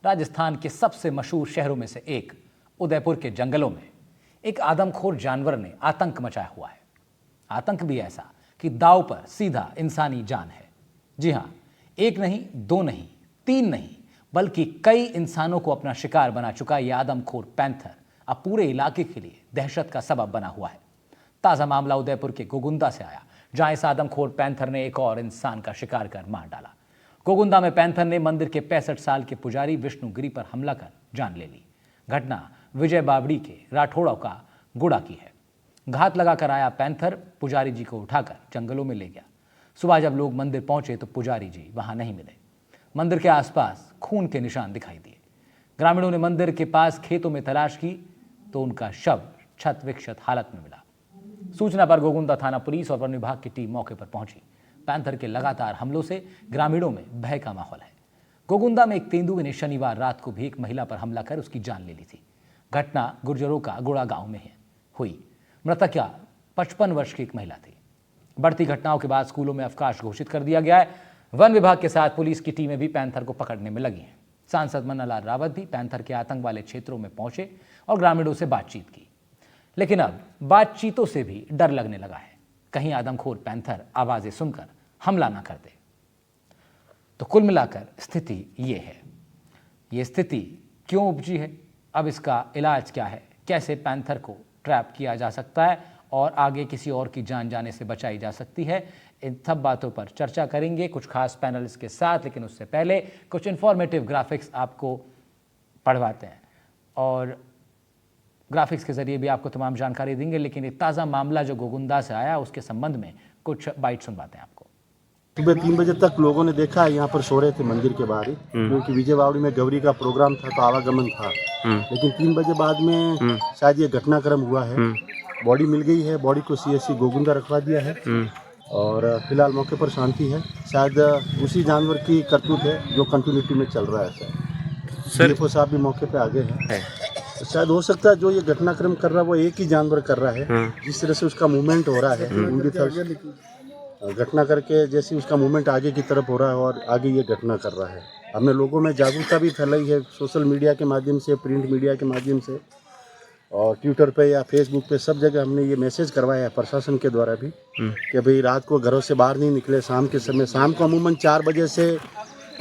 राजस्थान के सबसे मशहूर शहरों में से एक उदयपुर के जंगलों में एक आदमखोर जानवर ने आतंक मचाया हुआ है। आतंक भी ऐसा कि दांव पर सीधा इंसानी जान है। जी हां, एक नहीं, दो नहीं, तीन नहीं, बल्कि कई इंसानों को अपना शिकार बना चुका यह आदमखोर पैंथर अब पूरे इलाके के लिए दहशत का सबब बना हुआ है। ताजा मामला उदयपुर के गोगुंदा से आया, जहां इस आदमखोर पैंथर ने एक और इंसान का शिकार कर मार डाला। गोगुंदा में पैंथर ने मंदिर के 65 साल के पुजारी विष्णुगिरी पर हमला कर जान ले ली। घटना विजय बावड़ी के राठौड़ा का गुड़ा की है। घात लगाकर आया पैंथर पुजारी जी को उठाकर जंगलों में ले गया। सुबह जब लोग मंदिर पहुंचे तो पुजारी जी वहां नहीं मिले। मंदिर के आसपास खून के निशान दिखाई दिए। ग्रामीणों ने मंदिर के पास खेतों में तलाश की तो उनका शव क्षत विक्षत हालत में मिला। सूचना पर गोगुंदा थाना पुलिस और वन विभाग की टीम मौके पर पहुंची। पैंथर के लगातार हमलों से ग्रामीणों में भय का माहौल है। गोगुंदा में एक तेंदुए ने शनिवार रात को भी एक महिला पर हमला कर उसकी जान ले ली थी। घटना गुर्जरों का गुड़ा गांव में हुई। मृतका 55 वर्ष की एक महिला थी। बढ़ती घटनाओं के बाद स्कूलों में अवकाश घोषित कर दिया गया है। वन विभाग के साथ पुलिस की टीमें भी पैंथर को पकड़ने में लगी हैं। सांसद मन्नालाल रावत भी पैंथर के आतंक वाले क्षेत्रों में पहुंचे और ग्रामीणों से बातचीत की। लेकिन अब बातचीतों से भी डर लगने लगा है, कहीं आदमखोर पैंथर आवाजें सुनकर हमला ना कर दे। तो कुल मिलाकर स्थिति ये है। ये स्थिति क्यों उपजी है, अब इसका इलाज क्या है, कैसे पैंथर को ट्रैप किया जा सकता है और आगे किसी और की जान जाने से बचाई जा सकती है, इन सब बातों पर चर्चा करेंगे कुछ खास पैनल्स के साथ। लेकिन उससे पहले कुछ इन्फॉर्मेटिव ग्राफिक्स आपको पढ़वाते हैं और ग्राफिक्स के जरिए भी आपको तमाम जानकारी देंगे। लेकिन एक ताज़ा मामला जो गोगुंदा से आया उसके संबंध में कुछ बाइट सुनवाते हैं आपको। सुबह 3 बजे तक लोगों ने देखा है, यहाँ पर सो रहे थे मंदिर के बाहर ही, क्योंकि विजय बावड़ी में गौरी का प्रोग्राम था तो आवागमन था। लेकिन 3 बजे बाद में शायद ये घटनाक्रम हुआ है। बॉडी मिल गई है, बॉडी को सीएससी गोगुंदा रखवा दिया है और फिलहाल मौके पर शांति है। शायद उसी जानवर की करतूत है जो कंटिन्यूटी में चल रहा है। सर डीएफओ साहब भी मौके पे आ गए हैं। शायद हो सकता है जो ये घटनाक्रम कर रहा है वो एक ही जानवर कर रहा है। जिस तरह से उसका मूवमेंट हो रहा है उनकी तरफ घटना करके, जैसे उसका मूवमेंट आगे की तरफ हो रहा है और आगे ये घटना कर रहा है। हमने लोगों में जागरूकता भी फैलाई है सोशल मीडिया के माध्यम से, प्रिंट मीडिया के माध्यम से और ट्विटर पे या फेसबुक पे सब जगह हमने ये मैसेज करवाया है प्रशासन के द्वारा भी कि भाई रात को घरों से बाहर नहीं निकले। शाम के समय, शाम को अमूमन 4 बजे से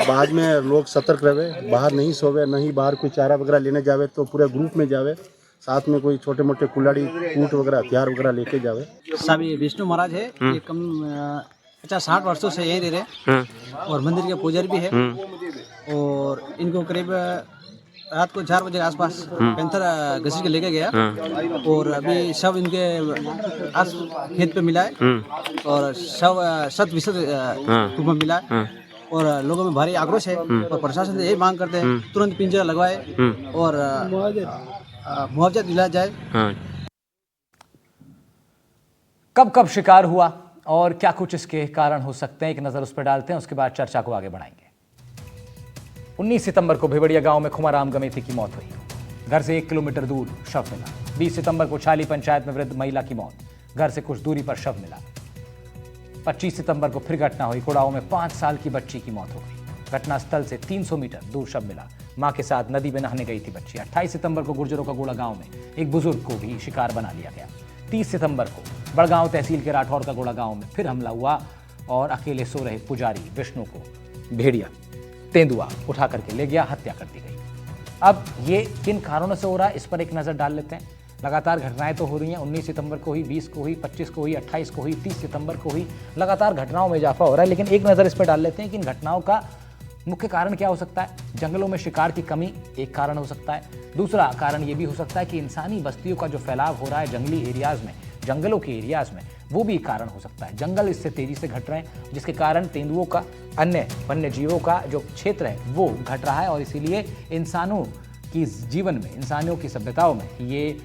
बाद में लोग सतर्क रहे, बाहर नहीं सोवे, नहीं बाहर कोई चारा वगैरह लेने जावे तो पूरे ग्रुप में जावे, साथ में कोई छोटे मोटे कुल्हाड़ी कूट वगैरह हथियार वगैरह लेके जावे। सब ये विष्णु महाराज है, ये कम 50-60 वर्षों से यही रह रहे और मंदिर के पुजारी भी है। और इनको करीब रात को 4 बजे के आसपास पैंथर घसीट के लेके गया और अभी शव इनके आस खेत पे मिला है और शव शत विशत रूप में मिला है और लोगों में भारी आक्रोश है और प्रशासन से यही मांग करते हैं तुरंत पिंजरा लगवाए और मुआवजा दिलाया जाए। कब कब शिकार हुआ और क्या कुछ इसके कारण हो सकते हैं, एक नजर उस पर डालते हैं, उसके बाद चर्चा को आगे बढ़ाएंगे। 19 सितंबर को भिवड़िया गांव में खुमाराम गमेती की मौत हुई। घर से 1 किलोमीटर दूर शव मिला। 20 सितंबर को छाली पंचायत में वृद्ध महिला की मौत, घर से कुछ दूरी पर शव मिला। 25 सितंबर को फिर घटना हुई। कुड़ाओं में 5 साल की बच्ची की मौत हो गई। घटनास्थल से 300 मीटर दूर शव मिला। मां के साथ नदी में नहाने गई थी बच्ची। 28 सितंबर को गुर्जरों का गोड़ा गांव में एक बुजुर्ग को भी शिकार बना लिया गया। 30 सितंबर को बड़गांव तहसील के राठौर का गोड़ा गांव में फिर हमला हुआ और अकेले सो रहे पुजारी विष्णु को भेड़िया तेंदुआ उठा करके ले गया, हत्या कर दी गई। अब ये किन कारणों से हो रहा है, इस पर एक नजर डाल लेते हैं। लगातार घटनाएं तो हो रही हैं। 19 सितंबर को हुई, 20 को हुई, 25 को हुई, 28 को हुई, 30 सितंबर को हुई। लगातार घटनाओं में इजाफा हो रहा है। लेकिन एक नज़र इस पर डाल लेते हैं कि इन घटनाओं का मुख्य कारण क्या हो सकता है। जंगलों में शिकार की कमी एक कारण हो सकता है। दूसरा कारण ये भी हो सकता है कि इंसानी बस्तियों का जो फैलाव हो रहा है जंगली एरियाज में, जंगलों के एरियाज में, वो भी कारण हो सकता है। जंगल इससे तेजी से घट रहे हैं जिसके कारण तेंदुओं का, अन्य वन्य जीवों का जो क्षेत्र है वो घट रहा है और इसीलिए इंसानों की जीवन में, इंसानियों की सभ्यताओं में ये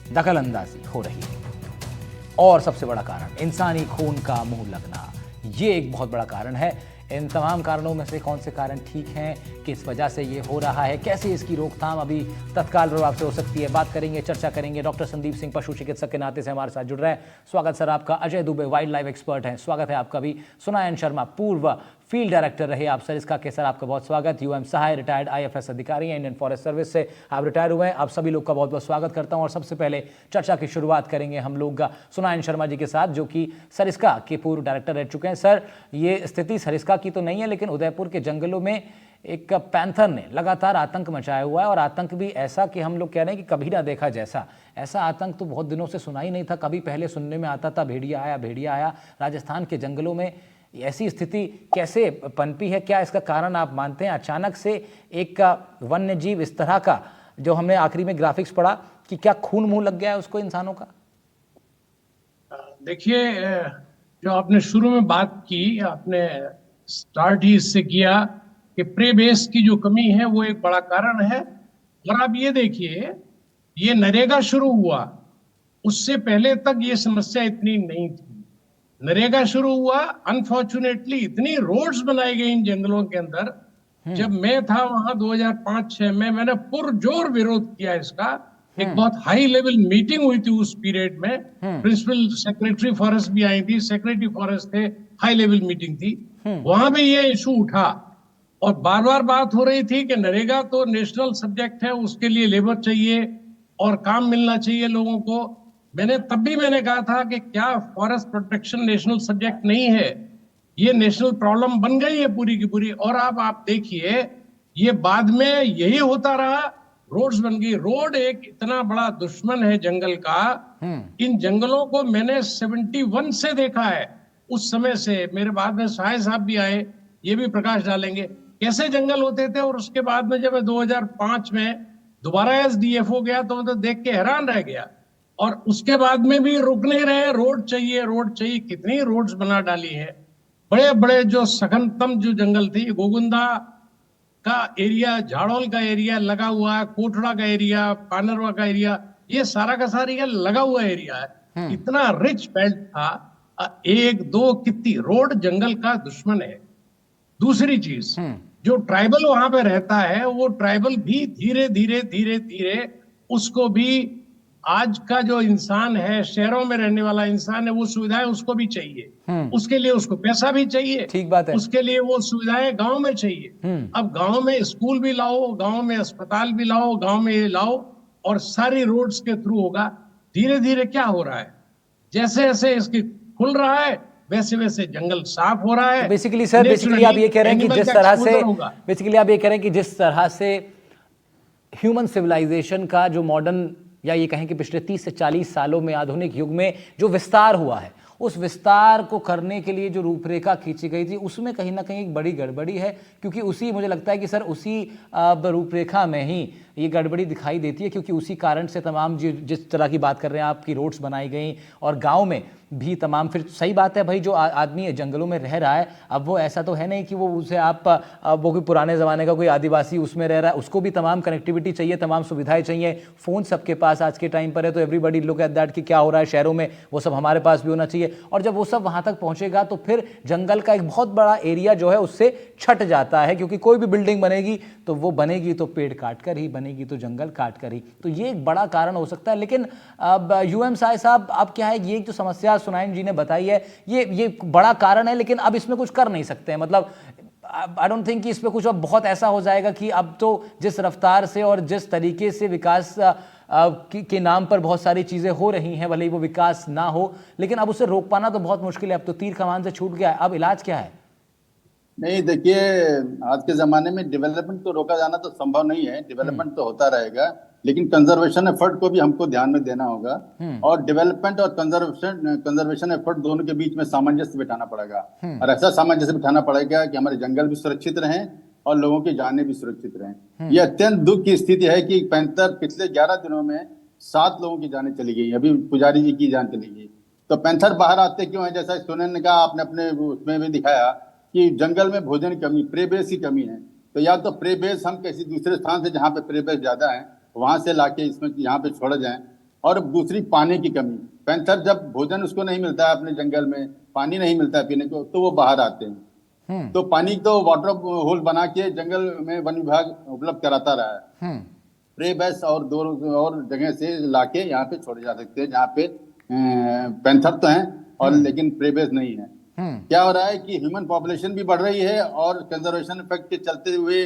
दखल अंदाजी हो रही है। और सबसे बड़ा कारण इंसानी खून का मुंह लगना, ये एक बहुत बड़ा कारण है। इन तमाम कारणों में से कौन से कारण ठीक हैं, किस वजह से ये हो रहा है, कैसे इसकी रोकथाम अभी तत्काल प्रभाव से हो सकती है, बात करेंगे, चर्चा करेंगे। डॉक्टर संदीप सिंह पशु चिकित्सक के नाते से हमारे साथ जुड़ रहे हैं। स्वागत सर आपका। Ajay Dubey wild life expert हैं, स्वागत है आपका भी। सुनायन शर्मा पूर्व फील्ड डायरेक्टर रहे आप सरिस्का के। सर आपका बहुत स्वागत। यूएम सहाय रिटायर्ड आईएफएस अधिकारी हैं, इंडियन फॉरेस्ट सर्विस से आप रिटायर हुए हैं। आप सभी लोग का बहुत बहुत स्वागत करता हूं। और सबसे पहले चर्चा की शुरुआत करेंगे हम लोग सुनायन शर्मा जी के साथ, जो कि सरिस्का के पूर्व डायरेक्टर रह चुके हैं। सर, ये स्थिति सरिस्का की तो नहीं है, लेकिन उदयपुर के जंगलों में एक पैंथर ने लगातार आतंक मचाया हुआ है, और आतंक भी ऐसा कि हम लोग कह रहे हैं कि कभी ना देखा जैसा। ऐसा आतंक तो बहुत दिनों से सुना ही नहीं था। कभी पहले सुनने में आता था भेड़िया आया। राजस्थान के जंगलों में ऐसी स्थिति कैसे पनपी है? क्या इसका कारण आप मानते हैं? अचानक से एक वन्य जीव इस तरह का, जो हमने आखिरी में ग्राफिक्स पढ़ा कि क्या खून मुंह लग गया है उसको इंसानों का? देखिए, जो आपने शुरू में बात की, आपने स्टार्ट ही इससे किया कि प्रे बेस की जो कमी है वो एक बड़ा कारण है। और आप ये देखिए, ये नरेगा शुरू हुआ, उससे पहले तक ये समस्या इतनी नहीं थी। नरेगा शुरू हुआ, अनफॉर्चुनेटली इतनी रोड्स बनाई गई इन जंगलों के अंदर। जब मैं था वहां 2005-6 में, मैंने पुरजोर विरोध किया इसका। एक बहुत हाई लेवल मीटिंग हुई थी उस पीरियड में। प्रिंसिपल सेक्रेटरी फॉरेस्ट भी आई थी, सेक्रेटरी फॉरेस्ट थे, हाई लेवल मीटिंग थी। वहां पे ये इशू उठा और बार बार बात हो रही थी कि नरेगा तो नेशनल सब्जेक्ट है, उसके लिए लेबर चाहिए और काम मिलना चाहिए लोगों को। मैंने कहा था कि क्या फॉरेस्ट प्रोटेक्शन नेशनल सब्जेक्ट नहीं है? ये नेशनल प्रॉब्लम बन गई है पूरी की पूरी। और अब आप देखिए, ये बाद में यही होता रहा, रोड्स बन गई। रोड एक इतना बड़ा दुश्मन है जंगल का। इन जंगलों को मैंने 71 से देखा है। उस समय से मेरे बाद में सहाय साहब भी आए, ये भी प्रकाश डालेंगे कैसे जंगल होते थे। और उसके बाद में जब मैं 2005 में दोबारा एसडीएफओ गया तो मैं तो देख के हैरान रह गया। और उसके बाद में भी रुक नहीं रहे, रोड चाहिए। कितनी रोड्स बना डाली है। बड़े बड़े जो सघनतम जो जंगल थी, गोगुंदा का एरिया, झाड़ोल का एरिया लगा हुआ है, कोटड़ा का एरिया, पानरवा का एरिया, ये सारा का सारा एरिया लगा हुआ एरिया है। इतना रिच बेल्ट था। एक दो कितनी रोड जंगल का दुश्मन है। दूसरी चीज, जो ट्राइबल वहां पे रहता है, वो ट्राइबल भी धीरे धीरे उसको भी, आज का जो इंसान है, शहरों में रहने वाला इंसान है, वो सुविधाएं उसको भी चाहिए। उसके लिए उसको पैसा भी चाहिए। ठीक बात है। उसके लिए वो सुविधाएं गांव में चाहिए। अब गांव में स्कूल भी लाओ, गांव में अस्पताल भी लाओ, गांव में ये लाओ, और सारी रोड्स के थ्रू होगा। धीरे धीरे क्या हो रहा है, जैसे जैसे इसकी खुल रहा है, वैसे वैसे जंगल साफ हो रहा है। बेसिकली सर, आप ये कह रहे हैं कि जिस तरह से ह्यूमन सिविलाइजेशन का जो मॉडर्न, या ये कहें कि पिछले 30 से 40 सालों में आधुनिक युग में जो विस्तार हुआ है, उस विस्तार को करने के लिए जो रूपरेखा खींची गई थी, उसमें कहीं ना कहीं एक बड़ी गड़बड़ी है। क्योंकि उसी, मुझे लगता है कि सर, उसी रूपरेखा में ही ये गड़बड़ी दिखाई देती है, क्योंकि उसी कारण से तमाम जिस तरह की बात कर रहे हैं आपकी, रोड्स बनाई गई, और गांव में भी तमाम। फिर सही बात है भाई, जो आदमी जंगलों में रह रहा है, अब वो ऐसा तो है नहीं कि वो उसे वो कोई पुराने ज़माने का कोई आदिवासी उसमें रह रहा है, उसको भी तमाम कनेक्टिविटी चाहिए, तमाम सुविधाएं चाहिए। फ़ोन सबके पास आज के टाइम पर है, तो एवरीबडी लुक एट दैट कि क्या हो रहा है शहरों में, वो सब हमारे पास भी होना चाहिए। और जब वो सब वहाँ तक पहुँचेगा तो फिर जंगल का एक बहुत बड़ा एरिया जो है उससे छट जाता है, क्योंकि कोई भी बिल्डिंग बनेगी तो वो बनेगी तो पेड़ काट कर ही बनेगी, तो जंगल काट कर ही। तो ये एक बड़ा कारण हो सकता है। लेकिन अब यूएम साय साहब, अब क्या है, ये जो समस्या सुनायन जी ने बताई है, ये बड़ा कारण है, लेकिन अब इसमें कुछ कर नहीं सकते हैं। मतलब आई डोंट थिंक कि इसमें कुछ अब बहुत ऐसा हो जाएगा कि अब तो जिस रफ्तार से और जिस तरीके से विकास के नाम पर बहुत सारी चीज़ें हो रही हैं, भले ही वो विकास ना हो, लेकिन अब उसे रोक पाना तो बहुत मुश्किल है। अब तो तीर कमान से छूट गया है, अब इलाज क्या है? नहीं, देखिए, आज के जमाने में डेवलपमेंट को रोका जाना तो संभव नहीं है। डेवलपमेंट तो होता रहेगा, लेकिन कंजर्वेशन एफर्ट को भी हमको ध्यान में देना होगा। और डेवलपमेंट और कंजर्वेशन एफर्ट दोनों के बीच में सामंजस्य बिठाना पड़ेगा। और ऐसा सामंजस्य बिठाना पड़ेगा कि हमारे जंगल भी सुरक्षित रहें और लोगों की जानें भी सुरक्षित रहें। ये अत्यंत दुख की स्थिति है कि पैंथर पिछले 11 दिनों में 7 लोगों की जानें चली गई। अभी पुजारी जी की जान चली गई। तो पैंथर बाहर आते क्यों है? जैसा सोनेन ने कहा, आपने अपने उसमें भी दिखाया कि जंगल में भोजन की कमी, प्रे बेस की कमी है। तो या तो प्रे बेस हम किसी दूसरे स्थान से, जहाँ पे प्रे बेस ज्यादा है, वहां से लाके इसमें यहाँ पे छोड़ जाएं। और दूसरी, पानी की कमी। पैंथर जब भोजन उसको नहीं मिलता है, अपने जंगल में पानी नहीं मिलता है पीने को, तो वो बाहर आते हैं। तो पानी तो वाटर होल बना के जंगल में वन विभाग उपलब्ध कराता रहा है। प्रे बेस और 2 और जगह से लाके यहाँ पे छोड़े जा सकते हैं, जहाँ पे पैंथर तो हैं और लेकिन प्रे बेस नहीं है। क्या हो रहा है कि ह्यूमन पॉपुलेशन भी बढ़ रही है और कंजर्वेशन इफेक्ट के चलते हुए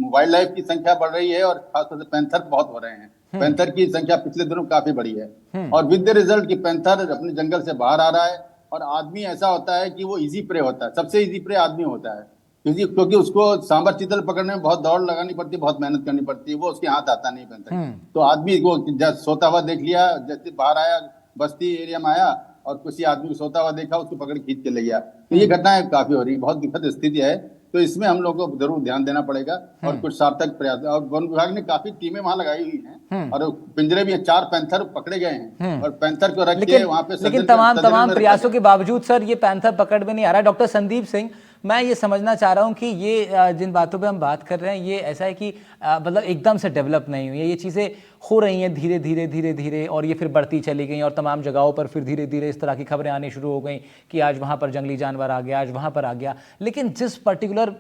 वाइल्ड लाइफ की संख्या बढ़ रही है और खासतौर से पैंथर बहुत हो रहे हैं। पैंथर की संख्या पिछले दिनों काफी बढ़ी है और विद द रिजल्ट कि पैंथर अपने जंगल से बाहर आ रहा है और आदमी ऐसा होता है कि वो इजी प्रे होता है, सबसे इजी प्रे आदमी होता है क्योंकि उसको सांबर चीतल पकड़ने में बहुत दौड़ लगानी पड़ती है, बहुत मेहनत करनी पड़ती है, वो उसके हाथ आता नहीं पैंथर। तो आदमी को सोता हुआ देख लिया, जैसे बाहर आया बस्ती एरिया में आया और किसी आदमी को सोता हुआ देखा, उसको पकड़ खींच के ले गया। तो ये घटनाएं काफी हो रही है, बहुत दुखद स्थिति है। तो इसमें हम लोगों को जरूर ध्यान देना पड़ेगा और कुछ सार्थक प्रयास, और वन विभाग ने काफी टीमें वहां लगाई हुई हैं और पिंजरे भी 4 पैंथर पकड़े गए हैं और पैंथर को रख के वहां पे लेकिन तमाम प्रयासों के बावजूद सर ये पैंथर पकड़ में नहीं आ रहा है। डॉक्टर संदीप सिंह, मैं ये समझना चाह रहा हूँ कि ये जिन बातों पे हम बात कर रहे हैं ये ऐसा है कि मतलब एकदम से डेवलप नहीं हुई है, ये चीज़ें हो रही हैं धीरे धीरे धीरे धीरे और ये फिर बढ़ती चली गई और तमाम जगहों पर फिर धीरे धीरे इस तरह की खबरें आनी शुरू हो गई कि आज वहाँ पर जंगली जानवर आ गया, आज वहाँ पर आ गया। लेकिन जिस पर्टिकुलर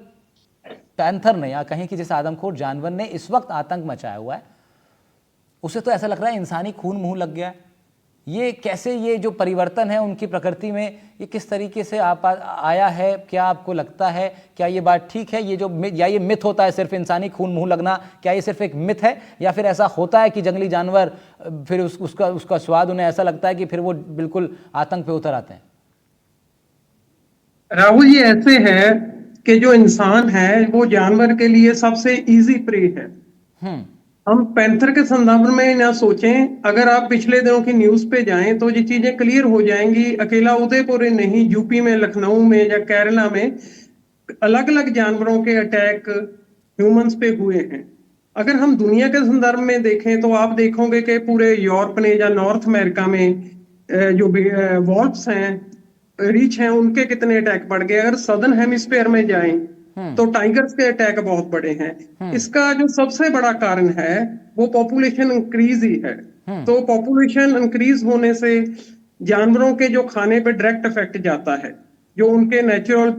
पैंथर ने या कहीं कि जिस आदमखोर जानवर ने इस वक्त आतंक मचाया हुआ है उसे तो ऐसा लग रहा है इंसानी खून मुंह लग गया है। ये कैसे, ये जो परिवर्तन है उनकी प्रकृति में, ये किस तरीके से आया है? क्या आपको लगता है, क्या ये बात ठीक है? ये जो या ये मिथ होता है सिर्फ इंसानी खून मुंह लगना, क्या ये सिर्फ एक मिथ है या फिर ऐसा होता है कि जंगली जानवर फिर उसका स्वाद उन्हें ऐसा लगता है कि फिर वो बिल्कुल आतंक पे उतर आते हैं? राहुल जी, ऐसे है कि जो इंसान है वो जानवर के लिए सबसे इजी प्रे है। हम पैंथर के संदर्भ में ना सोचें, अगर आप पिछले दिनों की न्यूज पे जाएं तो ये चीजें क्लियर हो जाएंगी। अकेला उदयपुर नहीं, यूपी में, लखनऊ में या केरला में अलग अलग जानवरों के अटैक ह्यूमंस पे हुए हैं। अगर हम दुनिया के संदर्भ में देखें तो आप देखोगे कि पूरे यूरोप ने या नॉर्थ अमेरिका में जो वॉल्व्स हैं, रीछ हैं, उनके कितने अटैक बढ़ गए। अगर सदर्न हेमिस्फीयर में जाएं तो टाइगर्स के अटैक बहुत बड़े हैं। इसका जो सबसे बड़ा कारण है वो पॉपुलेशन इंक्रीज ही है। तो पॉपुलेशन इंक्रीज होने से जानवरों के जो खाने पे डायरेक्ट इफेक्ट जाता है, जो उनके नेचुरल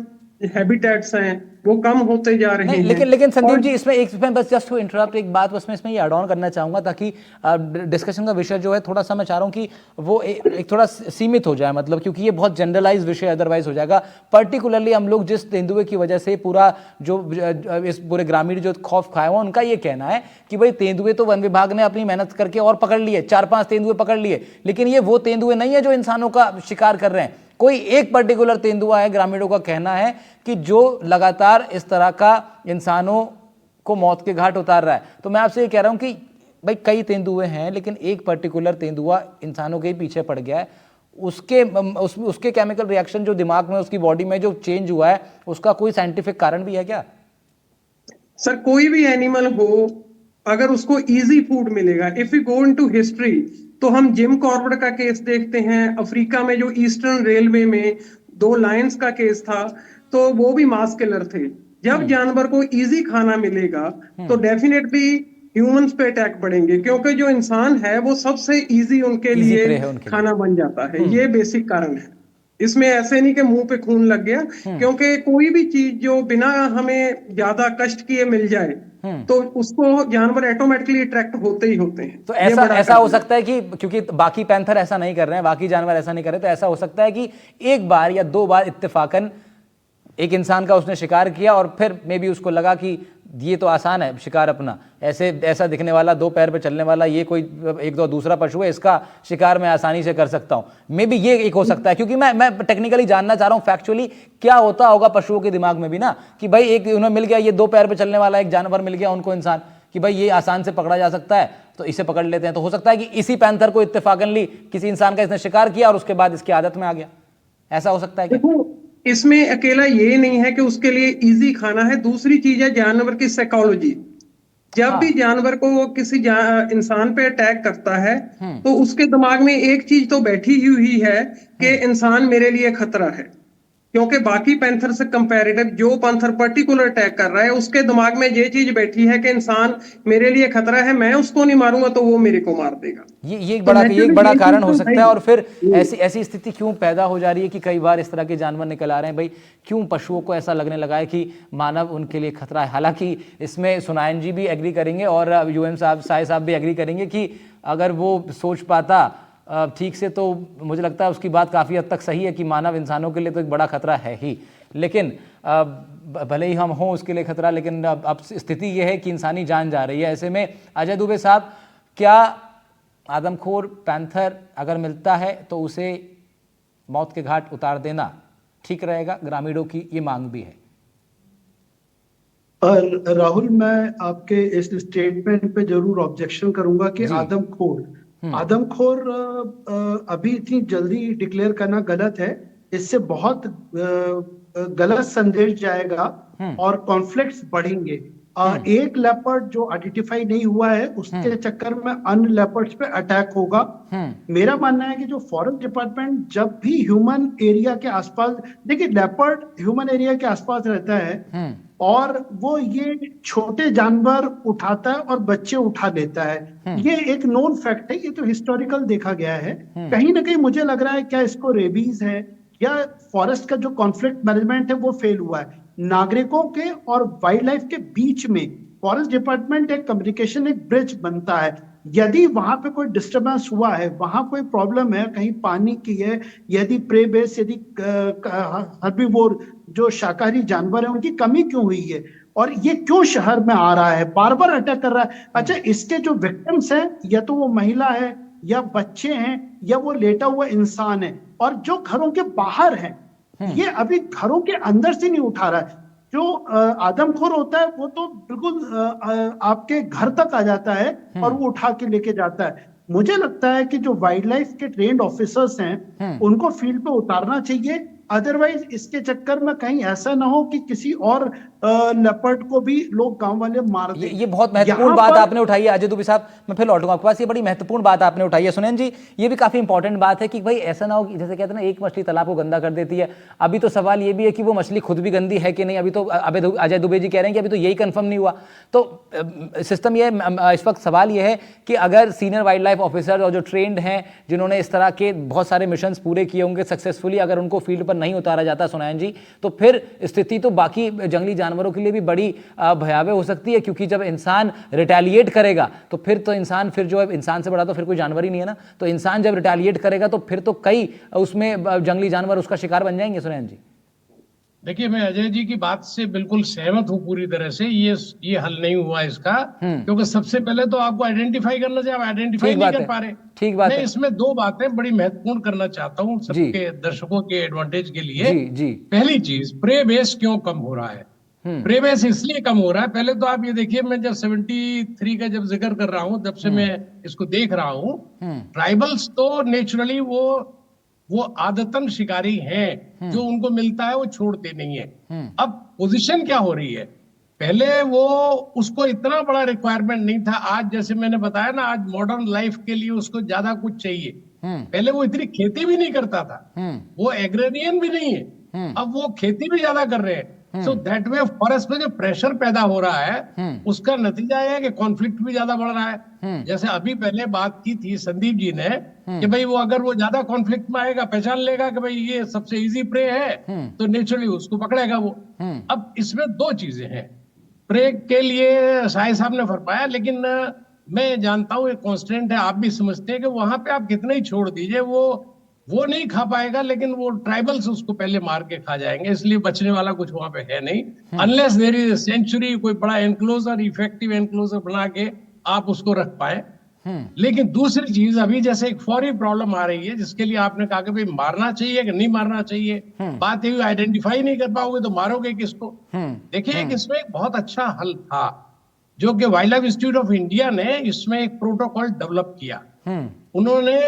हैबिटेट्स हैं वो कम होते जा रहे हैं। लेकिन संदीप जी, इसमें बस जस्ट टू इंटरप्ट एक बात बस मैं इसमें ये ऐड ऑन करना चाहूंगा ताकि डिस्कशन का विषय जो है थोड़ा सा मैं चाह रहा हूँ कि वो एक थोड़ा सीमित हो जाए, मतलब क्योंकि ये बहुत जनरलाइज विषय अदरवाइज हो जाएगा। पर्टिकुलरली हम लोग जिस तेंदुए की वजह से पूरा जो इस पूरे ग्रामीण जो खौफ खाए हुआ, उनका ये कहना है कि भाई तेंदुए तो वन विभाग ने अपनी मेहनत करके और पकड़ लिए, 4-5 तेंदुए पकड़ लिए, लेकिन ये वो तेंदुए नहीं है जो इंसानों का शिकार कर रहे हैं। कोई एक पर्टिकुलर तेंदुआ है, ग्रामीणों का कहना है कि जो लगातार इस तरह का इंसानों को मौत के घाट उतार रहा है। तो मैं आपसे ये कह रहा हूं कि भाई कई तेंदुए हैं लेकिन एक पर्टिकुलर तेंदुआ इंसानों के ही पीछे पड़ गया है। उसके केमिकल रिएक्शन जो दिमाग में, उसकी बॉडी में जो चेंज हुआ है, उसका कोई साइंटिफिक कारण भी है क्या? सर, कोई भी एनिमल हो, अगर उसको इजी फूड मिलेगा, if you go into history तो हम जिम कॉर्बेट का केस देखते हैं। अफ्रीका में जो ईस्टर्न रेलवे में 2 लायंस का केस था, तो वो भी मास किलर थे। जब जानवर को इजी खाना मिलेगा तो डेफिनेटली ह्यूमंस पे अटैक बढ़ेंगे, क्योंकि जो इंसान है वो सबसे इजी उनके लिए खाना बन जाता है। ये बेसिक कारण है। इसमें ऐसे नहीं कि मुंह पे खून लग गया, क्योंकि कोई भी चीज जो बिना हमें ज्यादा कष्ट किए मिल जाए तो उसको जानवर ऑटोमेटिकली अट्रैक्ट होते ही होते हैं। तो ऐसा हो सकता है कि क्योंकि बाकी पैंथर ऐसा नहीं कर रहे हैं, बाकी जानवर ऐसा नहीं कर रहे, तो ऐसा हो सकता है कि एक बार या 2 बार इत्तेफाकन एक इंसान का उसने शिकार किया और फिर मे बी उसको लगा कि ये तो आसान है शिकार अपना, ऐसा दिखने वाला 2 पैर पे चलने वाला ये कोई एक दो दूसरा पशु है, इसका शिकार मैं आसानी से कर सकता हूं। मे बी ये एक हो सकता है, क्योंकि मैं टेक्निकली जानना चाह रहा हूं फैक्चुअली क्या होता होगा पशुओं के दिमाग में भी ना, कि भाई एक उन्हें मिल गया, ये 2 पैर पे चलने वाला एक जानवर मिल गया उनको, इंसान, कि भाई ये आसान से पकड़ा जा सकता है तो इसे पकड़ लेते हैं। तो हो सकता है कि इसी पैंथर को इत्तेफाकनली किसी इंसान का इसने शिकार किया और उसके बाद इसकी आदत में आ गया, ऐसा हो सकता है क्या? इसमें अकेला ये नहीं है कि उसके लिए इजी खाना है, दूसरी चीज है जानवर की साइकोलॉजी। जब भी जानवर को वो किसी इंसान पे अटैक करता है तो उसके दिमाग में एक चीज तो बैठी हुई है कि इंसान मेरे लिए खतरा है, क्योंकि बाकी पैंथर से कंपैरेटिव जो पैंथर पर्टिकुलर अटैक कर रहा है उसके दिमाग में ये चीज बैठी है कि इंसान मेरे लिए खतरा है, मैं उसको नहीं मारूंगा तो वो मेरे को मार देगा। ये एक बड़ा कारण हो सकता है। और फिर ऐसी स्थिति क्यों पैदा हो जा रही है कि कई बार इस तरह के जानवर निकल आ रहे हैं? भाई क्यों पशुओं को ऐसा लगने लगा है कि मानव उनके लिए खतरा है? हालांकि इसमें सुनायन जी भी एग्री करेंगे और यूएम साहब, साय साहब भी एग्री करेंगे कि अगर वो सोच पाता ठीक से, तो मुझे लगता है उसकी बात काफ़ी हद तक सही है कि मानव इंसानों के लिए तो एक बड़ा खतरा है ही, लेकिन भले ही हम हों उसके लिए खतरा, लेकिन अब स्थिति यह है कि इंसानी जान जा रही है। ऐसे में अजय दुबे साहब, क्या आदमखोर पैंथर अगर मिलता है तो उसे मौत के घाट उतार देना ठीक रहेगा? ग्रामीणों की ये मांग भी है। राहुल, मैं आपके इस स्टेटमेंट पे जरूर ऑब्जेक्शन करूंगा कि आदमखोर अभी इतनी जल्दी डिक्लेयर करना गलत है। इससे बहुत गलत संदेश जाएगा और कॉन्फ्लिक्ट्स बढ़ेंगे। एक लेपर्ड जो आइडेंटिफाई नहीं हुआ है उसके चक्कर में अन्य लेपर्ड्स पे अटैक होगा। मेरा मानना है कि जो फॉरेस्ट डिपार्टमेंट जब भी ह्यूमन एरिया के आसपास, देखिए लेपर्ड ह्यूमन एरिया के आसपास रहता है और वो ये छोटे जानवर उठाता है और बच्चे उठा लेता है। ये एक नोन फैक्ट है, ये तो हिस्टोरिकल देखा गया है। कहीं ना कहीं मुझे लग रहा है क्या इसको रेबीज है या फॉरेस्ट का जो कॉन्फ्लिक्ट मैनेजमेंट है वो फेल हुआ है। नागरिकों के और वाइल्ड लाइफ के बीच में फॉरेस्ट डिपार्टमेंट एक कम्युनिकेशन, एक ब्रिज बनता है। यदि वहां पे कोई डिस्टरबेंस हुआ है, वहां कोई प्रॉब्लम है, कहीं पानी की है, यदि प्रे बेस, यदि हर्बीवोर जो शाकाहारी जानवर है उनकी कमी क्यों हुई है और ये क्यों शहर में आ रहा है, बार बार अटैक कर रहा है। अच्छा, इसके जो विक्टिम्स हैं या तो वो महिला है या बच्चे हैं या वो लेटा हुआ इंसान है, और जो घरों के बाहर है ये अभी घरों के अंदर से नहीं उठा रहा है। जो आदमखोर होता है वो तो बिल्कुल आपके घर तक आ जाता है और वो उठा के लेके जाता है। मुझे लगता है कि जो वाइल्ड लाइफ के ट्रेन्ड ऑफिसर्स हैं उनको फील्ड पे उतारना चाहिए। अदरवाइज इसके चक्कर में कहीं ऐसा ना हो कि किसी और लेपर्ड को भी लोग गांव वाले मार दें। ये बहुत महत्वपूर्ण बात आपने उठाई है अजय दुबे साहब, मैं फिर लौटूंगा आपके पास। ये बड़ी महत्वपूर्ण बात आपने उठाई है सुनैन जी, ये भी काफी इंपॉर्टेंट बात है कि भाई ऐसा ना हो कि जैसे कहते हैं ना एक मछली तालाब को गंदा कर देती है। अभी तो सवाल ये भी है कि वो मछली खुद भी गंदी है कि नहीं। अभी तो अजय दुबे जी कह रहे हैं कि अभी तो यही कंफर्म नहीं हुआ। तो सिस्टम ये इस वक्त सवाल ये है कि अगर सीनियर वाइल्ड लाइफ ऑफिसर और जो ट्रेंड हैं जिन्होंने इस तरह के बहुत सारे मिशन पूरे किए होंगे सक्सेसफुली, अगर उनको फील्ड पर नहीं उतारा जाता सुनैन जी, तो फिर स्थिति तो बाकी जंगली जानवरों के लिए भी बड़ी भयावह हो सकती है। क्योंकि जब इंसान रिटेलिएट करेगा तो फिर तो इंसान, फिर जो है इंसान से बड़ा तो फिर कोई जानवर ही नहीं है ना। तो इंसान जब रिटेलिएट करेगा तो फिर तो कई उसमें जंगली जानवर उसका शिकार बन जाएंगे। सुनैन जी, देखिए, मैं अजय जी की बात से बिल्कुल सहमत हूं पूरी तरह से। ये हल नहीं हुआ इसका, क्योंकि सबसे पहले तो आपको आइडेंटिफाई करना चाहिए। आप आइडेंटिफाई नहीं कर पा रहे। ठीक बात है। मैं इसमें दो बातें बड़ी महत्वपूर्ण करना चाहता हूं सबके दर्शकों के एडवांटेज के लिए। जी। पहली चीज, प्रे बेस क्यों कम हो रहा है? प्रे बेस इसलिए कम हो रहा है, पहले तो आप ये देखिए, मैं जब 73 का जब जिक्र कर रहा हूं तब से मैं इसको देख रहा हूं। ट्राइबल्स तो नेचुरली वो आदतन शिकारी हैं, जो उनको मिलता है वो छोड़ते नहीं है। अब पोजीशन क्या हो रही है? पहले वो उसको इतना बड़ा रिक्वायरमेंट नहीं था। आज जैसे मैंने बताया ना, आज मॉडर्न लाइफ के लिए उसको ज्यादा कुछ चाहिए। पहले वो इतनी खेती भी नहीं करता था, वो एग्रेरियन भी नहीं है, अब वो खेती भी ज्यादा कर रहे हैं। सो दैट वे फॉरेस्ट में जो प्रेशर पैदा हो रहा है उसका नतीजा है कि कॉन्फ्लिक्ट भी ज्यादा बढ़ रहा है। जैसे अभी पहले बात की थी संदीप जी ने कि भाई वो अगर वो ज्यादा कॉन्फ्लिक्ट में आएगा, पहचान लेगा कि भाई ये सबसे इजी प्रे है, तो नेचुरली उसको पकड़ेगा वो। अब इसमें दो चीजें हैं। प्रे के लिए शाही साहब ने फरमाया, लेकिन मैं जानता हूं एक कॉन्स्टेंट है, आप भी समझते हैं कि वहां पे आप कितना ही छोड़ दीजिए वो नहीं खा पाएगा, लेकिन वो ट्राइबल्स उसको पहले मार के खा जाएंगे। इसलिए बचने वाला कुछ वहां पे है नहीं, अनलेस देयर इज सेंचुरी, कोई बड़ा एनक्लोजर, इफेक्टिव एनक्लोजर बना के आप उसको रख पाए। लेकिन दूसरी चीज, अभी जैसे एक फौरी प्रॉब्लम आ रही है जिसके लिए आपने कहा कि भाई मारना चाहिए कि नहीं मारना चाहिए। बात ये आइडेंटिफाई नहीं कर पाओगे तो मारोगे किसको? देखिए, इसमें एक बहुत अच्छा हल था जो कि wild life institute of India ने इसमें एक प्रोटोकॉल डेवलप किया। उन्होंने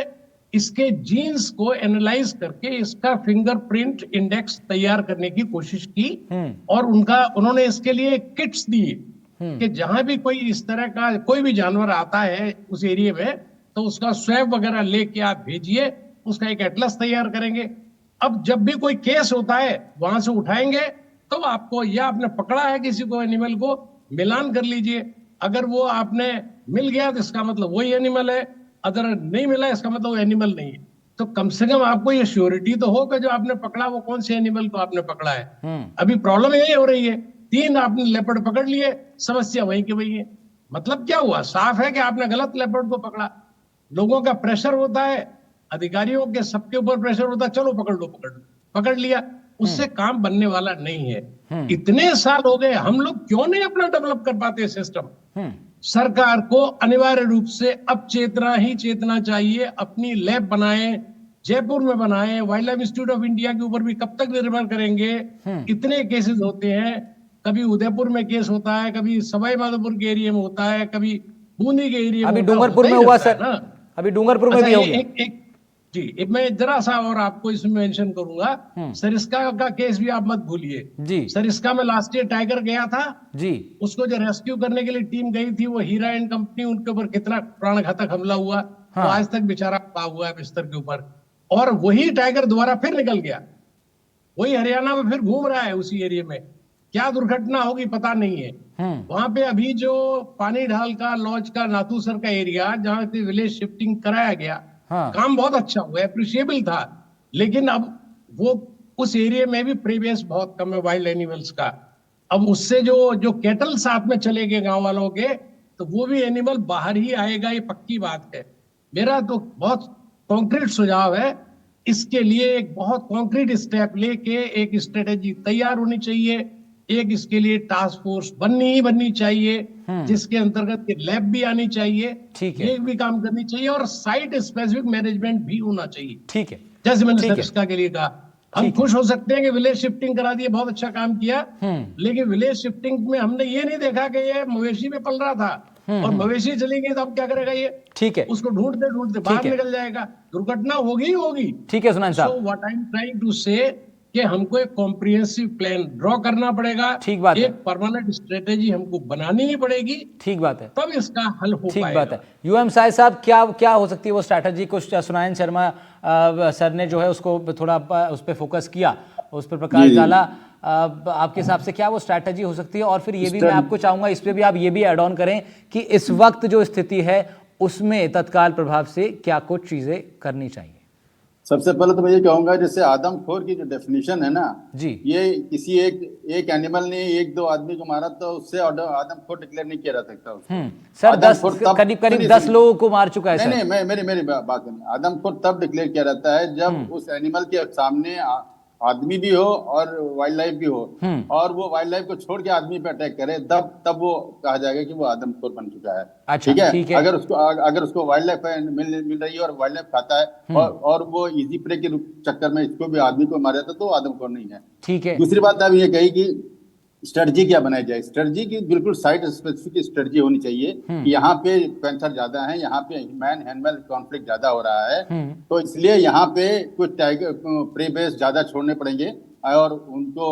इसके जीन्स को एनालाइज करके इसका फिंगरप्रिंट इंडेक्स तैयार करने की कोशिश की और उन्होंने इसके लिए किट्स दिए कि जहां भी कोई इस तरह का कोई भी जानवर आता है उस एरिया में, तो उसका स्वैब वगैरह लेके आप भेजिए, उसका एक एटलस तैयार करेंगे। अब जब भी कोई केस होता है वहां से उठाएंगे तो आपको, या आपने पकड़ा है किसी को एनिमल को, मिलान कर लीजिए। अगर वो आपने मिल गया तो इसका मतलब वही एनिमल है, अगर नहीं मिला इसका मतलब वो एनिमल नहीं है। तो कम से कम आपको ये श्योरिटी तो हो कि जो आपने पकड़ा वो कौन से एनिमल को आपने पकड़ा है। अभी प्रॉब्लम यही हो रही है, 3 आपने लेपर्ड पकड़ लिए, समस्या वही की वही है। मतलब क्या हुआ? साफ है कि आपने गलत लेपर्ड को पकड़ा। लोगों का प्रेशर होता है अधिकारियों के सबके ऊपर प्रेशर होता, चलो पकड़ लो पकड़ लो, पकड़ लिया, उससे काम बनने वाला नहीं है। इतने साल हो गए, हम लोग क्यों नहीं अपना डेवलप कर पाते सिस्टम? सरकार को अनिवार्य रूप से अब चेतना ही चेतना चाहिए, अपनी लैब बनाए, जयपुर में बनाए, wild life institute of India के ऊपर भी कब तक निर्भर करेंगे? इतने केसेस होते हैं, कभी उदयपुर में केस होता है, कभी सवाई माधोपुर के एरिया में होता है, कभी बूंदी के एरिया में अभी होता है, डूंगरपुर में होता ही हुआ रहता है सर, ना। अभी डूंगरपुर में अच्छा, भी हो गया। एक जी, एक मैं जरा सा और आपको इसमें मेंशन करूंगा, सरिस्का का केस भी आप मत भूलिए जी सरिस्का में लास्ट ईयर टाइगर गया था, जी उसको जो रेस्क्यू करने के लिए टीम गई थी, वो हीरा एंड कंपनी, उनके ऊपर कितना प्राणघातक हमला हुआ, तो आज तक बेचारा पड़ा हुआ है बिस्तर के ऊपर, और वही टाइगर दोबारा फिर निकल गया, वही हरियाणा में फिर घूम रहा है उसी एरिया में। क्या दुर्घटना होगी पता नहीं है। वहां पे अभी जो पानी ढाल का, लॉज का, नाथूसर का एरिया, जहां से विलेज शिफ्टिंग कराया गया, काम बहुत अच्छा हुआ, अप्रिशिएबल था, लेकिन अब वो उस एरिया में भी प्रीवियस बहुत कम है वाइल्ड एनिमल्स का। अब उससे जो कैटल साथ में चले गए गांव वालों के, तो वो भी एनिमल बाहर ही आएगा, ये पक्की बात है। मेरा तो बहुत कॉन्क्रीट सुझाव है, इसके लिए एक बहुत कॉन्क्रीट स्टेप लेके एक स्ट्रेटेजी तैयार होनी चाहिए, एक इसके लिए टास्क फोर्स बननी चाहिए, जिसके अंतर्गत लैब भी आनी चाहिए, ठीक है, ये भी काम करनी चाहिए, और साइट स्पेसिफिक मैनेजमेंट भी होना चाहिए। ठीक है, जैसे मैंने सरिस्का के लिए कहा, हम खुश हो सकते हैं कि विलेज शिफ्टिंग करा दिए, बहुत अच्छा काम किया, लेकिन विलेज शिफ्टिंग में हमने ये नहीं देखा कि ये मवेशी में पल रहा था, और मवेशी चली गई तो अब क्या करेगा ये? ठीक है, उसको ढूंढते ढूंढते बाहर निकल जाएगा, दुर्घटना होगी ही होगी। ठीक है सुनान साहब, so what I am trying to say कि हमको एक कॉम्प्रिहेंसिव प्लान ड्रॉ करना पड़ेगा, ठीक बात है, एक परमानेंट स्ट्रेटेजी हमको बनानी ही पड़ेगी, ठीक बात है, तब इसका हल हो ठीक पाएगा। बात है। यूएम साहिब साहब, क्या हो सकती है वो स्ट्रैटेजी? कुछ सुनायन शर्मा सर ने जो है उसको थोड़ा उस पर फोकस किया, उस पर प्रकाश डाला, आपके हिसाब से क्या वो स्ट्रैटेजी हो सकती है? और फिर ये भी मैं आपको चाहूंगा, इस पे भी आप ये भी ऐड ऑन करें कि इस वक्त जो स्थिति है उसमें तत्काल प्रभाव से क्या कुछ चीजें करनी चाहिए। सबसे पहले तो मैं ये कहूंगा, जैसे आदमखोर की जो डेफिनेशन है ना जी, ये किसी एक एनिमल ने एक दो आदमी को मारा तो उससे आदमखोर डिक्लेयर नहीं किया जा सकता उसको। सर करीब 10 लोगों को मार चुका है। नहीं, मेरी बात नहीं, आदमखोर तब डिक्लेयर किया जाता है जब उस एनिमल के सामने आदमी भी हो और वाइल्ड लाइफ भी हो, और वो वाइल्ड लाइफ को छोड़ के आदमी पे अटैक करे, तब वो कहा जाएगा कि वो आदमखोर बन चुका है। अच्छा, ठीक है। अगर उसको वाइल्ड लाइफ मिल रही है और वाइल्ड लाइफ खाता है, और वो इजी प्रे के चक्कर में इसको भी आदमी को मारा था, तो आदमखोर नहीं है। ठीक है। दूसरी बात आप ये कही कि स्ट्रेटजी क्या बनाई जाए, स्ट्रेटजी की बिल्कुल साइट स्पेसिफिक स्ट्रेटजी होनी चाहिए कि यहाँ पे पैंथर ज्यादा है, यहाँ पे ह्यूमन एनिमल कॉन्फ्लिक्ट ज्यादा हो रहा है, तो इसलिए यहाँ पे कुछ टाइगर प्रे बेस ज्यादा छोड़ने पड़ेंगे, और उनको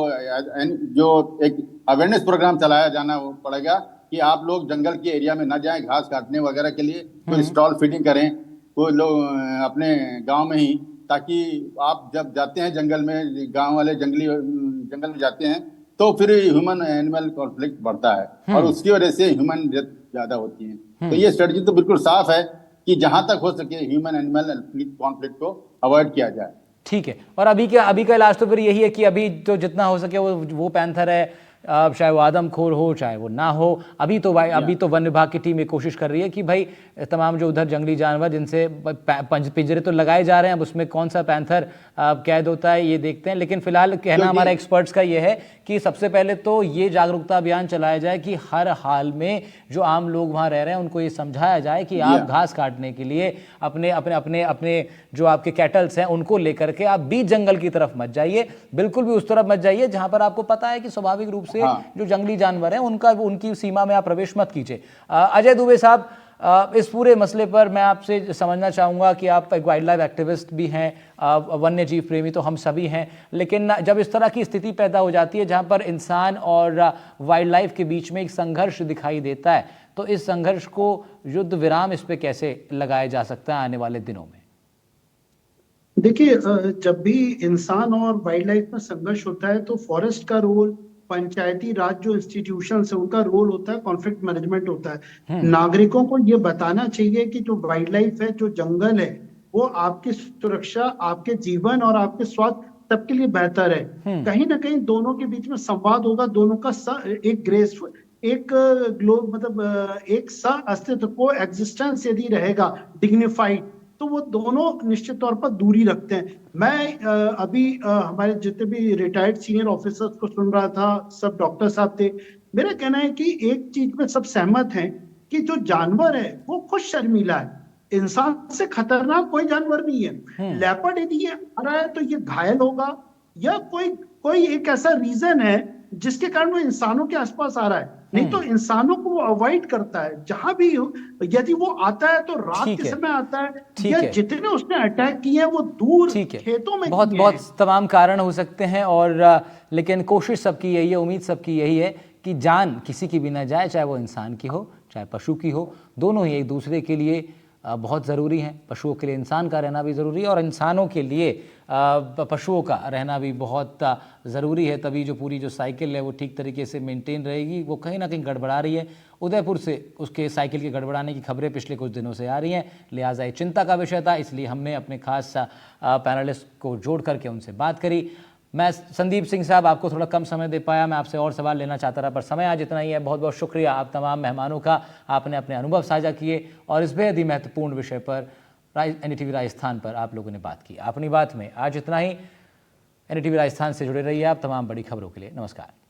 जो एक अवेयरनेस प्रोग्राम चलाया जाना पड़ेगा कि आप लोग जंगल के एरिया में ना जाएं घास काटने वगैरह के लिए, कोई स्टॉल फीडिंग करें, कोई लोग अपने गाँव में ही, ताकि आप जब जाते हैं जंगल में, गाँव वाले जंगल में जाते हैं, तो फिर ह्यूमन एनिमल कॉन्फ्लिक्ट बढ़ता है और उसकी वजह से ह्यूमन डेथ ज्यादा होती है। तो ये स्ट्रेटजी तो बिल्कुल साफ है कि जहां तक हो सके ह्यूमन एनिमल कॉन्फ्लिक्ट को अवॉइड किया जाए। ठीक है। और अभी का इलाज तो फिर यही है कि अभी तो जितना हो सके वो पैंथर है, चाहे वो आदमखोर हो चाहे वो ना हो, अभी तो वन विभाग की टीम ये कोशिश कर रही है कि भाई तमाम जो उधर जंगली जानवर जिनसे पिंजरे तो लगाए जा रहे हैं, अब उसमें कौन सा पैंथर कैद होता है ये देखते हैं। लेकिन फिलहाल कहना हमारा एक्सपर्ट्स का ये है कि सबसे पहले तो ये जागरूकता अभियान चलाया जाए कि हर हाल में जो आम लोग वहाँ रह रहे हैं उनको ये समझाया जाए कि आप घास काटने के लिए अपने जो आपके कैटल्स हैं उनको लेकर के आप बीच जंगल की तरफ मत जाइए, बिल्कुल भी उस तरफ मत जाइए जहाँ पर आपको पता है कि स्वाभाविक रूप से जो जंगली जानवर हैं उनकी सीमा में आप प्रवेश मत कीजिए। अजय दुबे साहब, इस पूरे मसले पर मैं आपसे समझना चाहूँगा कि आप एक वाइल्ड लाइफ एक्टिविस्ट भी हैं, वन्य जीव प्रेमी तो हम सभी हैं, लेकिन जब इस तरह की स्थिति पैदा हो जाती है जहाँ पर इंसान और वाइल्ड लाइफ के बीच में एक संघर्ष दिखाई देता है, तो इस संघर्ष को युद्ध विराम इस पे कैसे लगाया जा सकता है आने वाले दिनों में? देखिए, जब भी इंसान और वाइल्ड लाइफ में संघर्ष होता है तो फॉरेस्ट का रोल, पंचायती राज जो इंस्टीट्यूशन है उनका रोल होता है, कॉन्फ्लिक्ट मैनेजमेंट होता है। नागरिकों को ये बताना चाहिए कि जो वाइल्ड लाइफ है, जो जंगल है, वो आपकी सुरक्षा, आपके जीवन और आपके स्वास्थ्य सबके लिए बेहतर है। कहीं ना कहीं दोनों के बीच में संवाद होगा, दोनों का एक ग्रेसफुल, एक एक सह अस्तित्व को एग्जिस्टेंस यदि रहेगा डिग्निफाइड, तो वो दोनों निश्चित तौर पर दूरी रखते हैं। मैं अभी हमारे जितने भी रिटायर्ड सीनियर ऑफिसर्स को सुन रहा था, सब डॉक्टर साहब थे। मेरा कहना है कि एक चीज में सब सहमत हैं कि जो जानवर है वो खुद शर्मीला है, इंसान से खतरनाक कोई जानवर नहीं है। लेपर्ड यदि ये आ रहा है तो ये घायल होगा, या कोई एक ऐसा रीजन है जिसके कारण वो इंसानों के आसपास आ रहा है, नहीं तो इंसानों को वो अवॉइड करता है जहां भी हो। यदि वो आता है तो रात ठीक के है। समय आता है, ठीक या है। जितने उसने अटैक किए हैं वो दूर ठीक है, खेतों में बहुत किए बहुत हैं। तमाम कारण हो सकते हैं, और लेकिन कोशिश सबकी यही है, उम्मीद सबकी यही है कि जान किसी की भी ना जाए, चाहे वो इंसान की हो चाहे पशु की हो। दोनों ही एक दूसरे के लिए बहुत ज़रूरी हैं। पशुओं के लिए इंसान का रहना भी ज़रूरी है, और इंसानों के लिए पशुओं का रहना भी बहुत ज़रूरी है। तभी जो पूरी जो साइकिल है वो ठीक तरीके से मेंटेन रहेगी। वो कहीं ना कहीं गड़बड़ा रही है। उदयपुर से उसके साइकिल के गड़बड़ाने की खबरें पिछले कुछ दिनों से आ रही हैं, लिहाजा ये चिंता का विषय था। इसलिए हमने अपने खास पैनलिस्ट को जोड़ करके उनसे बात करी। मैं संदीप सिंह साहब आपको थोड़ा कम समय दे पाया, मैं आपसे और सवाल लेना चाहता रहा, पर समय आज इतना ही है। बहुत बहुत शुक्रिया आप तमाम मेहमानों का, आपने अपने अनुभव साझा किए और इस बेहद ही महत्वपूर्ण विषय पर NDTV राजस्थान पर आप लोगों ने बात की। अपनी बात में आज इतना ही। NDTV राजस्थान से जुड़े रहिए आप तमाम बड़ी खबरों के लिए। नमस्कार।